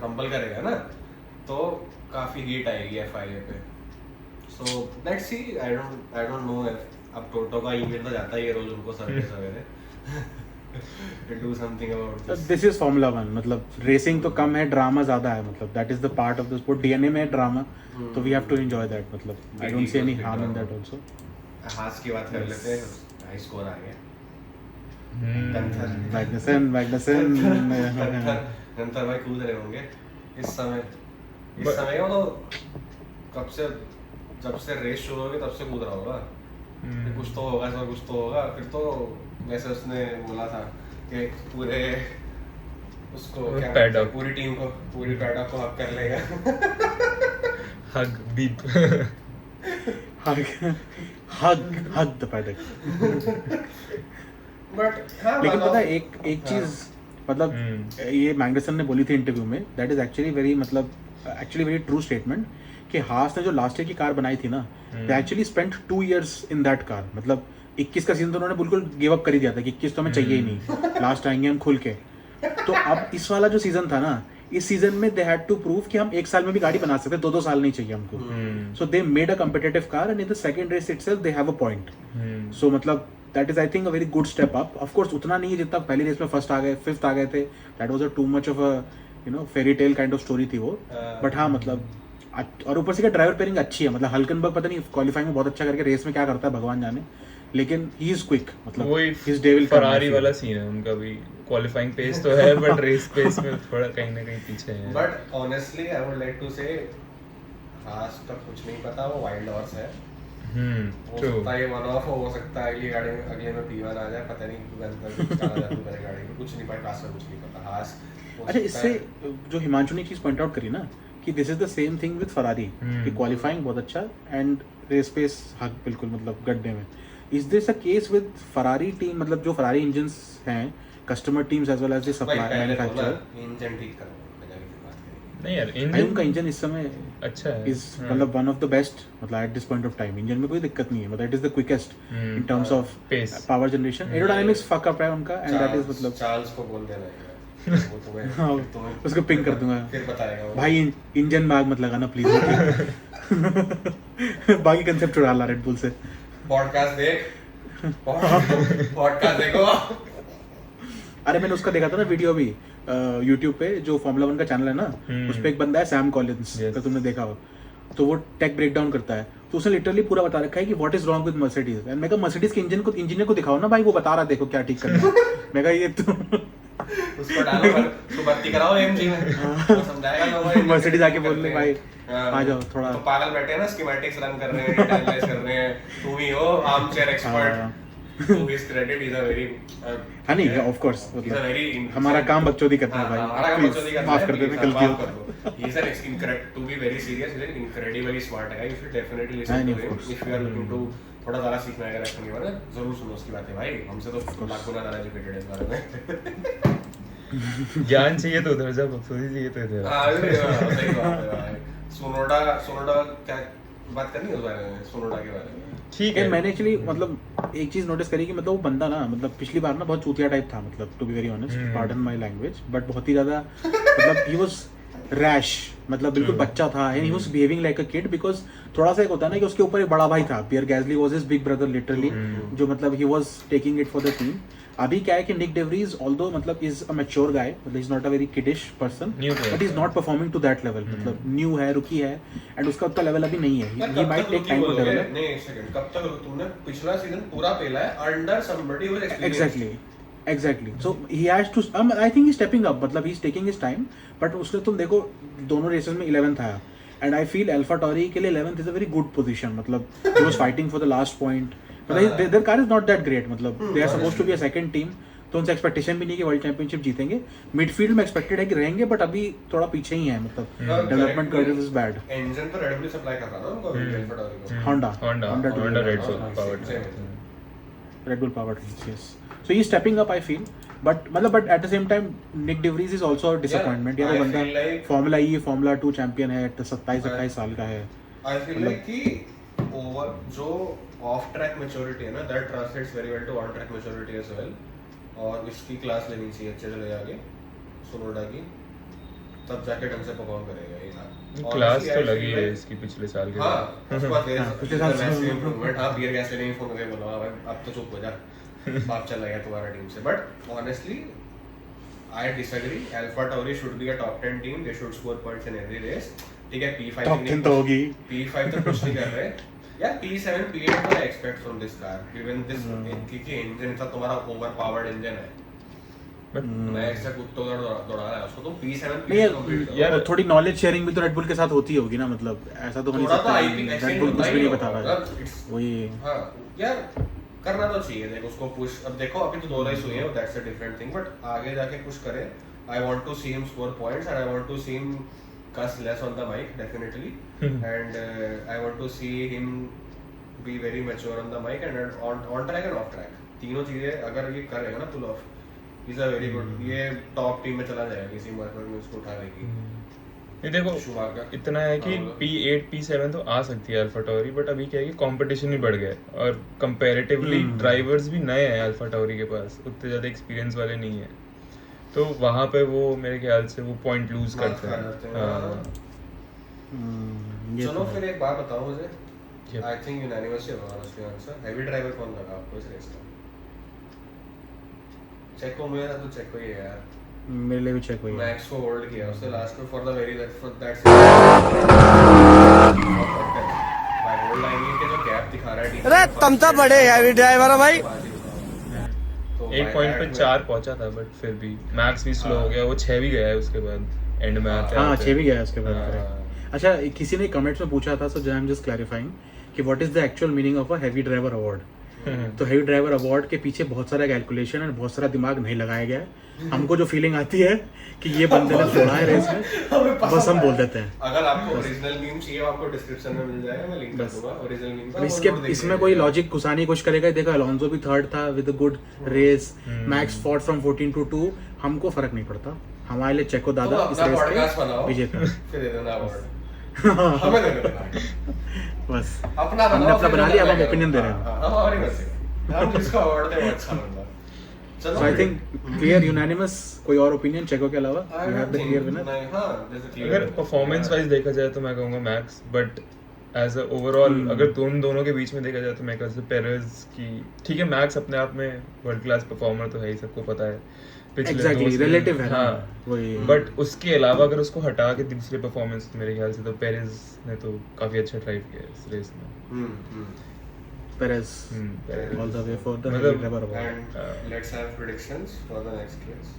रंबल करेगा ना तो काफी हीट आएगी एफआईए पे। So let's see, I don't know अब टोटो का ईमेल तो जाता ही है रोज उनको सवेरे to do something about this. This is formula 1, मतलब रेसिंग तो कम है, ड्रामा ज्यादा है, मतलब that is the part of the sport, DNA में है ड्रामा, तो we have to enjoy that. मतलब I don't see any harm in that also. Haas की बात कर लेते हैं, हाई स्कोर आ गया। मैग्नसन गंथर भाई कूद रहे होंगे इस समय वो तो कब से, जब से रेस शुरू होगी तब से कूद रहा होगा कि कुछ तो होगा, ऐसा कुछ तो होगा। फिर तो वैसे उसने बोला था कि पूरे उसको क्या Paddock. पूरी टीम को, पूरी पैडॉक को हक कर लेगा। Hug beep hug the paddock. But हाँ, लेकिन पता है एक चीज, मतलब ये मैग्नसन ने बोली थी इंटरव्यू में, that is actually very true statement कि हास ने जो लास्ट ईयर की कार बनाई थी ना, they actually spent 2 years in that car. मतलब 21 का सीजन तो उन्होंने बिल्कुल गिव अप कर ही दिया था कि 21 तो हमें चाहिए ही नहीं, लास्ट आएंगे हम खुल के। तो अब इस वाला जो सीजन था ना, इस सीजन में दे हैड टू प्रूव कि हम 1 साल में भी गाड़ी बना सकते हैं, 2-2 साल नहीं चाहिए हमको। So they made a competitive car and in the second race itself they have a point. So मतलब that is I think a very good step up. Of course उतना नहीं है जितना पहली रेस में फर्स्ट आ गए, फिफ्थ आ गए थे, that was a too much of a fairy tale kind of story थी वो। बट हाँ मतलब, और ऊपर से क्या ड्राइवर पेयरिंग अच्छी है, मतलब हल्कनबर्ग पता नहीं क्वालिफाइंग में बहुत अच्छा करके, रेस में क्या करता है भगवान जाने, लेकिन ही इज क्विक। मतलब वही his day will come. Ferrari वाला सीन है उनका भी, क्वालिफाइंग पेस तो है बट रेस पेस में थोड़ा कहीं ना कहीं पीछे है। But honestly I would like to say Haas का कुछ नहीं पता, वो वाइल्ड हॉर्स है। हो ट्रू। सकता है ये वन ऑफ हो सकता है अगली गाड़ी में, अगले में P1 आ जाए, पता नहीं गंतर कुछ काला जादू करे गाड़ी में, कुछ नहीं पता, खास कुछ नहीं पता हास। अच्छा, इससे जो हिमांशु ने चीज पॉइंट आउट करी ना कि this is the same thing with Ferrari, कि क्वालिफाइंग बहुत अच्छा एंड रेस पेस हक बिल्कुल मतलब गड्ढे में। Is this a case with Ferrari team, मतलब जो फरारी इंजन्स हैं, customer teams as well as the supply manufacturer, engine ठीक करो, मजा की बात करेंगे। नहीं यार, भाई इंजन उनका इंजन इस समय अच्छा है। इज मतलब वन ऑफ द बेस्ट, मतलब eight this point of time engine में कोई दिक्कत नहीं है, मतलब it is the quickest in terms of Pace. Power generation. Aerodynamics fuck up है उनका एंड दैट इज मतलब चार्ल्स को बोल देना है वो तुम्हें, हाँ, तुम्हें उसको पिंग कर दूंगा, फिर बताएगा वो। भाई इंजन में आग मत लगाना प्लीज। बाकी कंसेप्ट उड़ा ला रेड बुल से। पॉडकास्ट देख, पॉडकास्ट देखो। अरे मैंने उसका देखा था ना वीडियो भी यूट्यूब पे, जो फॉर्मूला 1 का चैनल है ना, उस पे एक बंदा है सैम कॉलिंस, अगर तुमने देखा हो तो, वो टेक ब्रेकडाउन करता है, तो उसने लिटरली पूरा बता रखा है कि what is wrong with Mercedes. And मैं कहा मर्सिडीज के इंजीनियर को दिखाओ ना भाई, वो बता रहा देखो क्या ठीक करना है। मैं कहा ये तो उसको डालो, उसको भर्ती कराओ एमजी में, वो समझाएगा लोगों। मर्सिडीज आके बोल रहे भाई आ जाओ थोड़ा, तो पागल बैठे हैं ना, स्कीमेटिक्स रन कर रहे हैं, डेटा एनालाइज कर रहे हैं, तुम ही हो arm chair expert. To his credit, he's a very हाँ नहीं of course, he's a very हमारा काम बच्चों दी करना है हमारा भाई, काम बच्चों दी प्लीज करना माफ है, कर देना please, गलती माफ हो कर दो। He's an incorrect, to be very serious, he's an incredibly smart guy. You should definitely listen हाँ, to of him course. if you are looking to थोड़ा ज़्यादा सीखना है, अगर नहीं हो रहा है जरूर सुनो उसकी बातें भाई, हमसे तो लाखों ना ज़्यादा एजुकेटेड है इस बारे में। ज्ञान चाहिए तो उधर जा, बकचोदी चाहिए तो इधर। हाँ सही बात है भाई। सोनोडा क्या बात करनी है उस बारे में, सोनोडा के बारे में? ठीक है। मैंने एक्चुअली मतलब एक चीज नोटिस करी कि मतलब वो बंदा ना, मतलब पिछली बार ना बहुत चूतिया टाइप था, मतलब to be very honest, pardon my language, but बहुत ही ज्यादा मतलब ही वाज रैश, मतलब बिल्कुल बच्चा था and he was behaving like a kid, because थोड़ा सा एक होता है ना कि उसके ऊपर एक बड़ा भाई था, Pierre Gasly was his big brother literally, जो मतलब ही was taking it for the team, अभी क्या है कि निक डेवरीज ऑल्दो मतलब इज अ मैच्योर गाय, मतलब is not a very kiddish person, New player. But is not performing to that level, मतलब न्यू है, रुकी है, एंड उसका उतना लेवल अभी नहीं है, he might take time to develop. नहीं एक सेकंड, कब तक तुमने पिछला सीजन पूरा पेला है under somebody with experience. Exactly. So he has to. I think he's stepping up. मतलब he's taking his time. But उसने तुम देखो दोनों रेसेस में 11th आया. And I feel Alpha Tauri के लिए 11th is a very good position. मतलब he was fighting for the last point. मतलब their car is not that great. मतलब they are supposed to be a second team. तो उनसे expectation भी नहीं कि वर्ल्ड चैंपियनशिप जीतेंगे. मिडफील्ड में एक्सपेक्टेड है कि रहेंगे, बट अभी थोड़ा पीछे ही है, मतलब development curve is bad. Engine तो रेड बुल सप्लाई करता था उनको Alpha Tauri को. Honda Red Bull powered. Red Bull powered trains, yes. So he's stepping up, I feel. But at the same time, Nick DeVries is also a disappointment. Yeah, यार वो I बंदा feel like- Formula E, Formula 2 champion है, 27-28 साल का है. I feel like कि over जो off track maturity है ना, that translates very well to on track maturity as well. और इसकी क्लास लेनी चाहिए अच्छे से ले जाके सुनोडा की, तब जाके ढंग से परफॉर्म करेगा ये ना. क्लास तो लगी है इसकी पिछले साल के हाँ बाद. उसके बाद पिछले साल से मैसिव इंप्रूवमेंट. हाँ बियर गैस नहीं फोन करके बोला भाई अब तो चुप हो जा, बाप चला गया तुम्हारा टीम से. But honestly I disagree. Alpha Tauri should be a top 10 team. They should score points in every race. ठीक है P5 टॉप 10 तो होगी. P5 तो कुछ नहीं कर रहे यार. P7 P8 को expect from this car given this, क्योंकि इंजन इतना तुम्हारा ओवरपावर्ड इंजन है. मैं ऐसा कुत्तों दौड़ा रहा है उसको, तुम P7 नहीं P8 कंप्लीट करो. यार थोड़ी नॉलेज शेयरिंग भी तो रेड बुल के साथ होती होगी ना, मतलब ऐसा तो हो नहीं थोड़ा तो सकता. IP रेड बुल कुछ भी नहीं बता रहा है. वही हाँ यार करना तो चाहिए. देखो उसको पुश, अब देखो अभी तो 2 रेस हुई है, that's a different thing. But आगे जाके पुश करे. I want to see him score points and I want to see him cuss less on the mic definitely. And I want to see him be very mature on the mic and on track and off track. तीनों चीजें अगर ये करेगा ना pull off, he's a very good. ये top team में चला जाएगा किसी मार्केट में, उसको उठा लेगी. ये देखो Schumacher. इतना है कि P8 P7 तो आ सकती है Alpha Tauri, बट अभी क्या है कि कंपटीशन भी बढ़ गया है और कंपैरेटिवली ड्राइवर्स भी नए हैं Alpha Tauri के पास, उतने ज़्यादा एक्सपीरियंस वाले नहीं है. तो वहाँ पे वो मेरे ख्याल से वो पॉइंट लूज करते हैं. ये चलो तो फिर एक बात बताओ मुझे. Yep. आई थिंक यूनानिमसली होगा उसके आंसर. हैवी ड्राइवर कौन लगा आपको इस रेस का? चेको. मेरा तो चेको ही है यार. मेरे लिए भी चेक हुई है. मैक्स को होल्ड किया उसने लास्ट में for the very for that bye hold line के जो गैप दिखा रहा है टीम. अरे तुम तो बड़े हैवी ड्राइवर हो भाई. तो एक पॉइंट पे 4 पहुंचा था, बट फिर भी मैक्स भी स्लो हो गया. वो 6 भी गया है उसके बाद एंड में आते हाँ आते. 6 भी गया उसके बाद. हाँ. correct. अच्छा किसी ने कमेंट्स में पूछा था, सो आई एम जस्ट क्लैरिफाइंग कि what is the actual meaning of a heavy driver award. तो हैवी ड्राइवर अवार्ड के पीछे बहुत सारा कैलकुलेशन और बहुत सारा दिमाग नहीं लगाया गया है. हमको जो फीलिंग आती है कि ये बंदे ने छोड़ा है रेस में, बस हम बोल देते हैं. अगर आपको ओरिजिनल मीम चाहिए आपको डिस्क्रिप्शन में मिल जाएगा, मैं लिंक कर दूंगा ओरिजिनल मीम का. और इसमें कोई लॉजिक घुसाने की कोशिश करेगा. देखो अलोंसो भी थर्ड था with a good race. Max fought from 14 to 2. हमको फर्क नहीं पड़ता. हमारे लिए चेको दादा इस रेस पॉडकास्ट बनाओ के विजेता. फिर दे देना अवार्ड. हमें दे देना बस अपना हमने बनाओ. अपना बना लिया, अब हम ओपिनियन दे रहे हैं. हम हमारी मर्जी. हम जिसको अवार्ड दे वो अच्छा बंदा. चलो So I think clear unanimous. कोई और ओपिनियन चेको के अलावा? I You have the don't clear think- winner. नहीं, हाँ, there's a clear अगर winner. परफॉर्मेंस वाइज देखा जाए तो मैं कहूँगा Max, but as a overall अगर दोनों के बीच में देखा जाए तो मैं कहूँगा पेरेज की. ठीक है मैक्स अपने आप में वर्ल्ड क्लास परफॉर्मर तो है ही, सबको पता है. Exactly, relative है ना. हाँ, वही. बट उसके अलावा अगर उसको हटा के दूसरे परफॉर्मेंस मेरे ख्याल से तो पेरेज ने तो काफी अच्छा ड्राइव किया इस रेस में. Perez Perez. all the way for the मतलब- heavy driver award. And let's have predictions for the next race.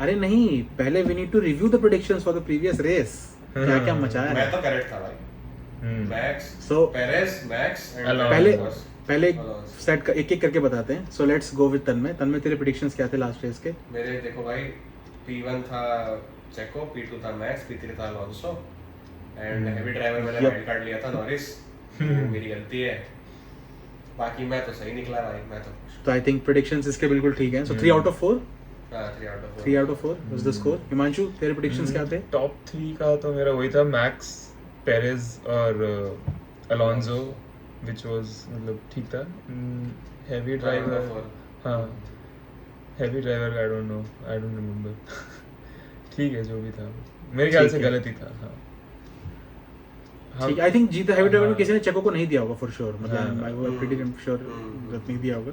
अरे नहीं, पहले we need to review the predictions for the previous race. क्या क्या मचाया मैं है. तो करेक्ट था भाई. Max, So- Perez, max and Alonso. पहले सेट एक एक करके बताते हैं. So let's go with तन्मय. तन्मय तेरे predictions क्या थे लास्ट रेस के? मेरे देखो भाई P1 था चेको, P2 था मैक्स, P3 था अलोंसो एंड हैवी ड्राइवर मैंने Yep. वाइल्ड कार्ड लिया था नॉरिस. मेरी गलती है. बाकी मैं तो सही निकला भाई. मैं तो तो I think predictions इसके बिल्कुल ठीक हैं. So 3 out of 4. हाँ 3 out of 4. 3 out of 4 was the score. Himanshu तेरे predictions क्या थे? टॉप 3 का तो मेरा वही था मैक्स, पेरेज और अलोंसो, व्हिच वाज मतलब ठीक था. हैवी ड्राइवर, हाँ heavy driver I don't remember. ठीक है जो भी था मेरे ख्याल से ठीक है. गलत ही था. हाँ ठीक है. I think Jeet heavy driver हाँ. किसी ने चेको को नहीं दिया होगा for sure. मतलब हाँ. I was pretty sure hmm. that नहीं दिया होगा.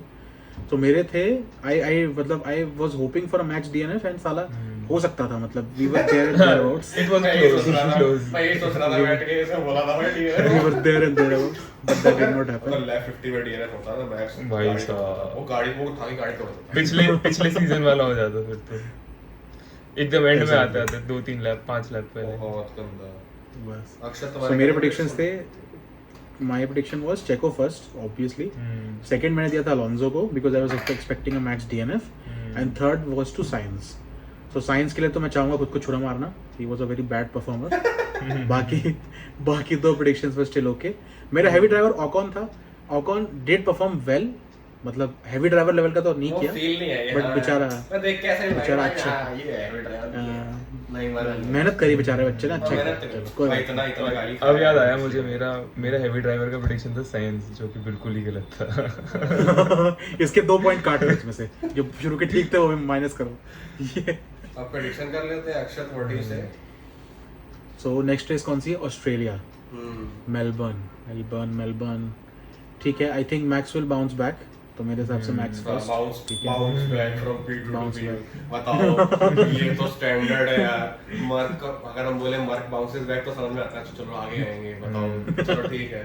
तो मेरे थे आई मतलब I was hoping for a Max DNF and साला हो सकता था, मतलब we were there and thereabouts, It was मैं ये सोच close. रहा था Close. मैं ये सोच रहा था बैठ के इसमें बोला था मैं we DNF were there and thereabouts, but that did not अगर हैपन. लेफ्ट 50 में DNF होता ना मैक्स भाई गाड़ी साहब। तोड़ता था। वो गाड़ी वो उठा के गाड़ी तोड़ देता पिछले सीजन वाला हो जाता फिर तो एकदम एंड में Exactly. आते 2-3 लैप 5 लैप पहले. बहुत गंदा बस अक्षर सो तुम्हारे मेरे क्या प्रेडिक्शंस predictions? थे, my prediction was Checo first obviously, Hmm. Second मैंने दिया था अलोंसो को because I was expecting a Max DNF, and third was to Sainz. So Sainz के लिए तो मैं चाहूंगा खुद को छुरा मारना, he was a very bad performer. बाकी दो प्रेडिक्शंस वर स्टिल ओके. मेरा हैवी ड्राइवर ऑकॉन था. ऑकॉन डिड परफॉर्म वेल, मतलब हैवी ड्राइवर लेवल का तो नहीं वो किया, फील नहीं है बट बेचारा मैं देख के ऐसे बेचारा लगा अच्छा। हाँ, ये है ड्राइवर नहीं माना मेहनत करी बेचारे बच्चे ने, अच्छा मेहनत किया. करी। कोई भाई बात इतना इतना गाड़ी अब याद आया मुझे मेरा हैवी ड्राइवर का प्रेडिक्शन था साइंस, जो कि बिल्कुल ही गलत था. नहीं. इसके 2 पॉइंट काट लो इसमें से, जो शुरू के ठीक थे वो भी माइनस करो. ये अब प्रेडिक्शन कर लेते हैं अक्षर 40 से सो नेक्स्ट रेस कौन सी है? Australia, Melbourne. ठीक है, I think max will bounce back, तो मेरे हिसाब से max first. Bounce back from P2 to Bounce P. back. बताओ ये तो स्टैंडर्ड है यार. मर्क अगर हम बोले मर्क बाउंसेस बैक तो समझ में आता है, चलो आगे आएंगे. बताओ चलो ठीक है.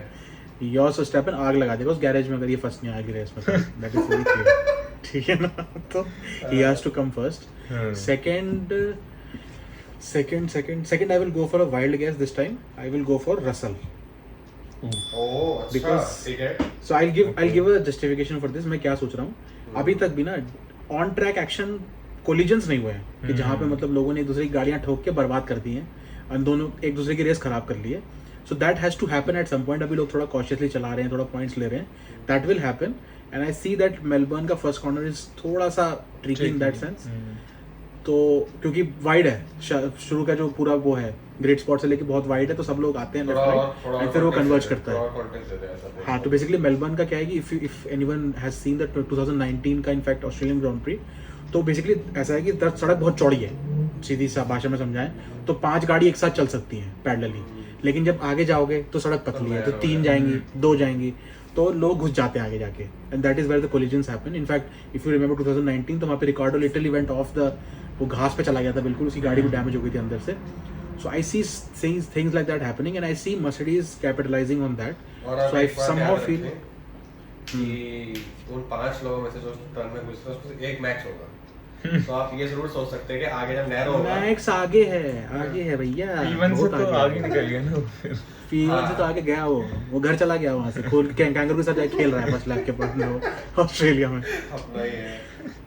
योर्स वर्स्टैपेन आग लगा देगा उस गैरेज में अगर ये फर्स्ट नहीं आएगी रेस में, दैट इज वेरी क्लियर. ठीक है ना, तो he has to come first. Second I will go for a wild guess this time. I will go for Russell. Oh अच्छा Because- ठीक है. So I give a justification for this. मैं क्या सोच रहा हूँ, अभी तक भी ना ऑन ट्रैक एक्शन कोलिजन्स नहीं हुए हैं कि जहाँ पे मतलब लोगों ने एक दूसरे की गाड़ियाँ ठोक के बर्बाद कर दी हैं और दोनों एक दूसरे की रेस खराब कर ली है. So that has to happen at some point. अभी लोग थोड़ा कॉशियसली चला रहे हैं, थोड़ा पॉइंट्स ले रहे हैं. That will happen and I see that Melbourne का फर्स्ट कॉर्नर इज थोड़ा सा ट्रिकी इन दैट सेंस. तो क्योंकि वाइड है, शुरू का जो पूरा वो है ग्रेट स्पॉट से लेके बहुत वाइड है, तो सब लोग आते हैं थोड़ा लेफ्ट और राइट एंड फिर वो कन्वर्ज करता है. कॉन्टेक्स्ट देते हैं ऐसा. हाँ, तो बेसिकली मेलबर्न का क्या है कि if anyone has seen the 2019 का इनफैक्ट ऑस्ट्रेलियन ग्रांड प्री, तो बेसिकली ऐसा है कि सड़क बहुत चौड़ी है, सीधी सा भाषा में समझाएं तो 5 गाड़ी एक साथ चल सकती हैं पैरेलली. लेकिन जब आगे जाओगे तो सड़क पतली है, तो 3 जाएंगी, 2 जाएंगी, तो लोग घुस जाते हैं आगे जाके, and that is where the collisions happen. In fact if you remember 2019, तो वहाँ पे Ricciardo literally went off the, वो घास पे चला गया था बिल्कुल, उसकी गाड़ी को डैमेज हो गई थी अंदर से. So I see things like that happening and I see Mercedes capitalising on that. और सो आई एक बात समहाउ याद फील रखें कि उन 5 लोगों में से जो टर्न में घुसते हैं उसमें से एक मैक्स होगा. तो आप ये जरूर सोच सकते हैं कि आगे जब नैरो होगा मैक्स आगे है भैया, इवन से बहुत तो आगे निकल गया ना फिर. P1 से तो आगे गया वो घर चला गया वहाँ से, खोल के कैंगरू के साथ जाके खेल रहा है फर्स्ट लैप के बाद में वो ऑस्ट्रेलिया में. अपना ही है.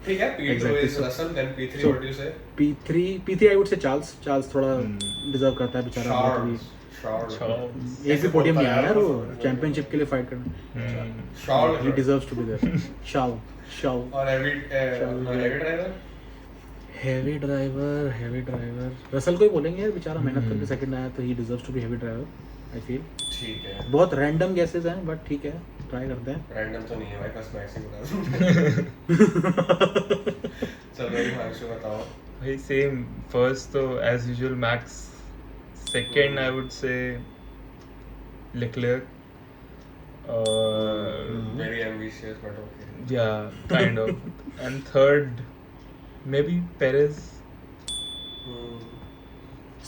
ठीक है. P2 Exactly. is Russell, then P3 So- what do you say? P3 I would से चार्ल्स थोड़ा डिजर्व करता है बेचारा. बहुत Charles. अभी एक भी पोडियम नहीं आया यार वो चैंपियनशिप के लिए फाइट करना. Charles. He deserves to be there. शाओ और heavy driver? Heavy driver Russell को ही बोलेंगे यार, बेचारा मेहनत करके सेकंड आया, तो he deserves to be heavy driver I feel. ठीक है. बहुत रैंडम गेसेस हैं बट ठीक है, ट्राई करते हैं. रैंडम तो नहीं है भाई, फर्स्ट मैक्स ही बता. चलो ये मार्क्स बताओ. भाई सेम. फर्स्ट तो as usual Max. Second I would say Leclerc. Very ambitious but okay. Yeah, kind of. And third, maybe Perez.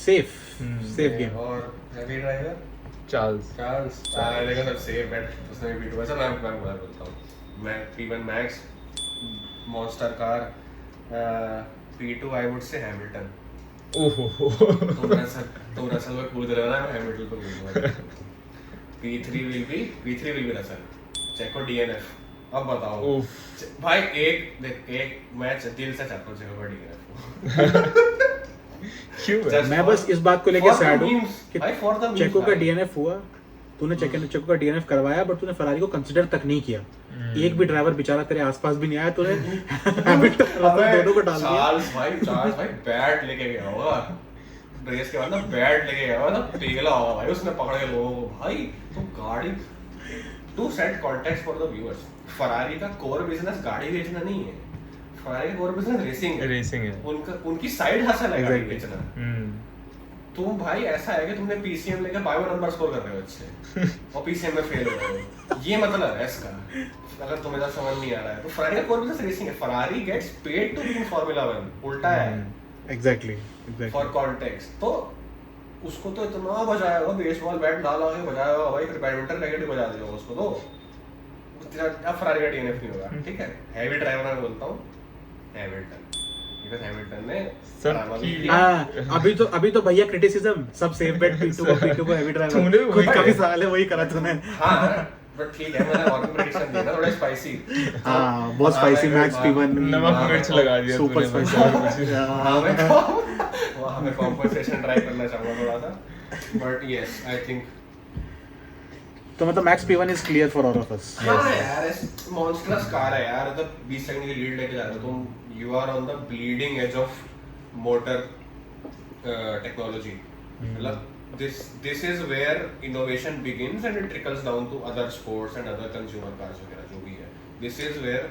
Safe Hmm. Game. और heavy driver? Charles. चार्ल्स. देखो सब safe bat उसने भी P2 ऐसा मैं बोलता हूँ. मैं P1 max monster car. P2 I would से हैमिल्टन. ओहो. तुम रसल में कूद रहे हो ना, मैं हैमिल्टन पे कूदूंगा. P3 will be Russell. चेको DNF. अब बताओ. Oof. भाई एक मैच दिल से चाहता हूँ चेको का DNF. क्यों है? Just मैं बस इस बात को लेके For the सैड हूँ memes. कि भाई for the memes चेको का भाई. डीएनएफ हुआ, तूने चेको का डीएनएफ करवाया, बट तूने फरारी को कंसीडर तक नहीं किया. एक भी ड्राइवर बेचारा तेरे आसपास भी नहीं आया, तूने दोनों को डाल दिया. चार्ल्स भाई बैट लेके गया होगा. रेस के बाद ना बैट लेके गया होगा ना, पिघला होगा भाई उसने पकड़ के लोगों को. भाई तो गाड़ी to set context for the viewers. Ferrari का कोर बिजनेस गाड़ी बेचना नहीं है. फरारी का कोर बिजनेस रेसिंग है. रेसिंग है. उनकी साइड हसल है गाड़ी Exactly. बेचना. हम्म. तुम भाई ऐसा है कि तुमने पीसीएम लेके बायो नंबर स्कोर कर रहे हो अच्छे और पीसीएम में फेल हो रहे हो, ये मतलब है इसका। अगर तुम्हें तो समझ नहीं आ रहा है तो फरारी का कोर बिजनेस रेसिंग है, Ferrari gets paid to be in Formula 1, उल्टा है एग्जैक्टली फॉर कॉन्टेक्स्ट। तो उसको तो इतना बजाया होगा, बेसबॉल बैट डाला के बजाया होगा भाई, फिर बैडमिंटन रैकेट भी बजा दिया होगा उसको, तो तेरा अब फरारी का डीएनएफ नहीं होगा, ठीक है। हैवी ड्राइवर मैं बोलता हूँ हैमिल्टन, बिकॉज़ हैमिल्टन ने ड्रामा भी किया। हाँ, अभी तो भैया क्रिटिसिज्म सब सेफ बेट पीटू को हैवी ड्राइवर तूने भी खुद वही काफी किया। साल है वही करा तूने। हाँ बट ठीक है, मैंने और प्रेडिक्शन दिया ना थोड़ा स्पाइसी। हाँ बहुत स्पाइसी मैक्स P1 नमक मिर्च लगा दिया सुपर तूने बस स्पाइसी। और कुछ। वहाँ मैं कॉम्पनसेशन ट्राई करना चाहूँगा थोड़ा सा, बट यस आई थिंक तो मतलब max P1 is clear for all of us. हाँ यार मॉन्स्टरस कार है यार, मतलब 20 सेकंड की लीड लेके जा रहे हो तुम, you are on the bleeding edge of motor technology. मतलब this is where innovation begins and it trickles down to other sports and other consumer cars वगैरह जो भी है। This is where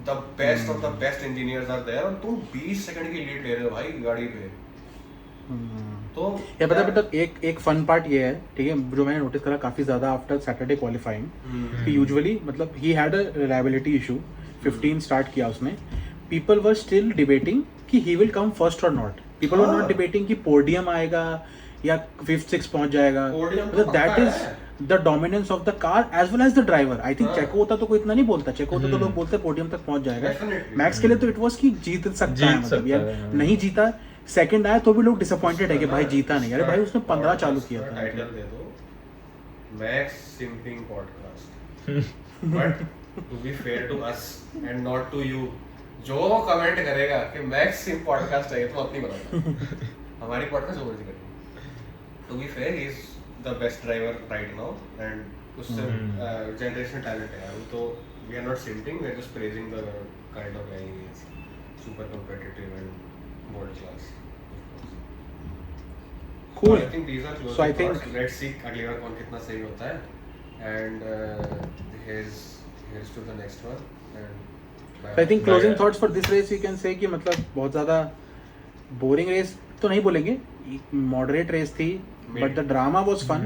the best of the best engineers are there और तुम 20 second की lead ले रहे हो भाई गाड़ी पे। तो ये पता है बेटा एक फन पार्ट ये है, ठीक है, जो मैंने नोटिस करा काफी ज्यादा आफ्टर सैटरडे क्वालिफाइंग कि यूजुअली मतलब he had a reliability issue, 15 start किया उसने, पीपल वर स्टिल डिबेटिंग कि ही विल कम फर्स्ट और not, people were not debating कि पोडियम आएगा या 5th 6th पहुंच जाएगा, मतलब that is the dominance of the car as well as the driver. I think Checo होता तो कोई इतना नहीं बोलता, चेको होता तो लोग बोलते पोडियम तक पहुंच जाएगा। Definitely. मैक्स के लिए तो इट वाज कि जीत सकता है, मतलब यार नहीं जीता, सेकंड आया तो भी लोग डिसअपॉइंटेड है कि भाई जीता नहीं। अरे भाई उसने 15 चालू किया था। टाइटल दे दो Max simping podcast, but to be fair to us and not to you, जो कमेंट करेगा कि मैक्स सिंप पॉडकास्ट है तो अपनी बताओ हमारी पॉडकास्ट ओवर करेगी। To be fair he is the best driver right now and उससे जनरेशनल टैलेंट है यार, तो we are not simping, we are just praising the kind of guy he is, super competitive and world class. Cool. I think these are close. So I think let's see अगली बार कौन कितना सही होता है, and here's to the next one. And I think closing thoughts for this race you can say कि मतलब बहुत ज़्यादा बोरिंग रेस तो नहीं बोलेंगे, मॉडरेट रेस थी, but the drama was fun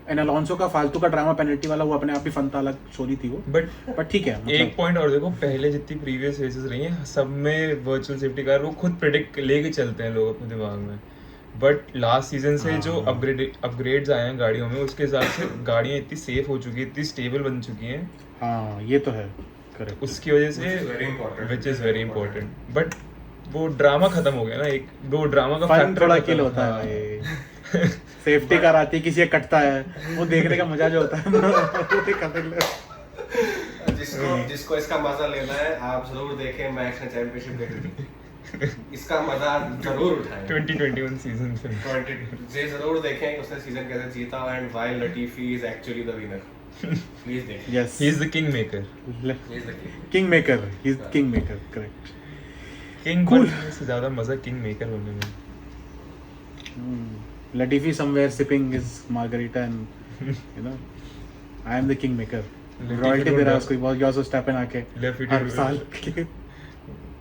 and Alonso का फालतू का ड्रामा पेनल्टी वाला वो अपने आप ही फन था, अलग स्टोरी थी वो, बट ठीक है। एक पॉइंट और देखो, पहले जितनी प्रीवियस रेसेस रही हैं सब में वर्चुअल सेफ्टी कार वो खुद प्रेडिक्ट लेके चलते हैं लोग अपने दिमाग में, बट लास्ट सीजन से जो अपग्रेड्स आए हैं गाड़ियों में उसके हिसाब से गाड़ियाँ इतनी सेफ हो चुकी है, इतनी स्टेबल बन चुकी हैं, हाँ ये तो है, करेक्ट, उसकी वजह से which is very important. But वो ड्रामा खत्म हो गया ना, एक वो ड्रामा का फन थोड़ा किल होता है भाई। सेफ्टी कार आती है किसी का कटता है, वो देखने का मजा जो होता है जिसको इसका मजा लेना है आप जरूर देखें मैक्स ने चैंपियनशिप देखी, इसका मजा जरूर उठाएं। 2021 सीजन फिर ये जरूर देखें कि उसने सीजन कैसे जीता and why Latifi is actually the winner. Please देखें। Yes, he is the king maker, he is the king maker, he is king maker, correct. King Cool. बनने से ज्यादा मजा किंग मेकर होने में। Latifi somewhere sipping his margarita and you know I am the king maker. Royalty दे रहा है उसको, बहुत योर स्टेप इन आके हर साल के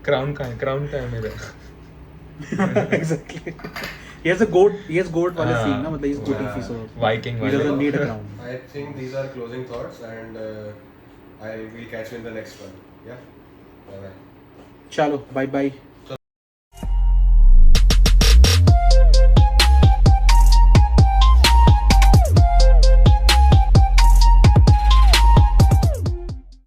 क्राउन का है मेरा। exactly. He has goat वाले scene ना, मतलब he's goaty, so Viking he doesn't need a crown. I think these are closing thoughts and I will catch you in the next one. Yeah. Bye bye. चलो bye bye.